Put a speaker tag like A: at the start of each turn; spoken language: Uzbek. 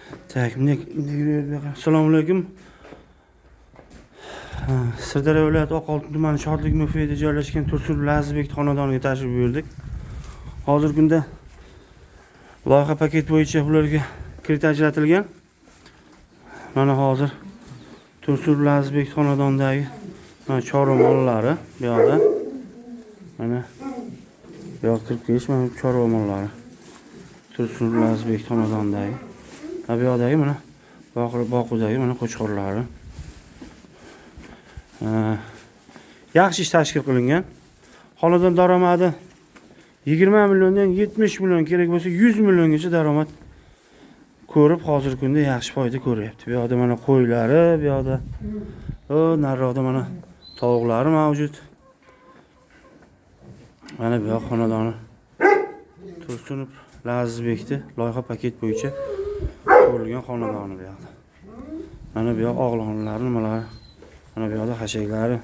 A: Tak, assalomu alaykum. Sirdaryo viloyati Oqoltin tumani Shodlik mufeyida joylashgan Tursun Lazizbek xonadoniga tashrif buyurdik. Hozirgi kunda loyiha paket bo'yicha ularga kredit ajratilgan. Mana hozir Tursun Lazizbek xonadonidagi mana chorva mollari bu yoqda. Mana bu yoqqa kirib kelish mana chorva mollari. Tursun Lazizbek xonadonidagi. Bu yoqdagi mana boqudagi mana qo'chqorlari. Yaxshi ish tashkil qilingan. Xonadon daromadi 20 milliondan 70 million kerak bo'lsa 100 milliongacha daromad ko'rib, hozirgi kunda yaxshi foyda ko'ryapti. Bu yoqda mana qo'ylari, bu yoqda nariroqda mana tovuqlari mavjud. Mana bu yoq xonadoni Tursun Lazizbekni loyiha paket bo'yicha qurilgan xonadoni bu yoqda. Mana bu yoq og'lonlari nimalari. Mana bu yoqda hashaklari.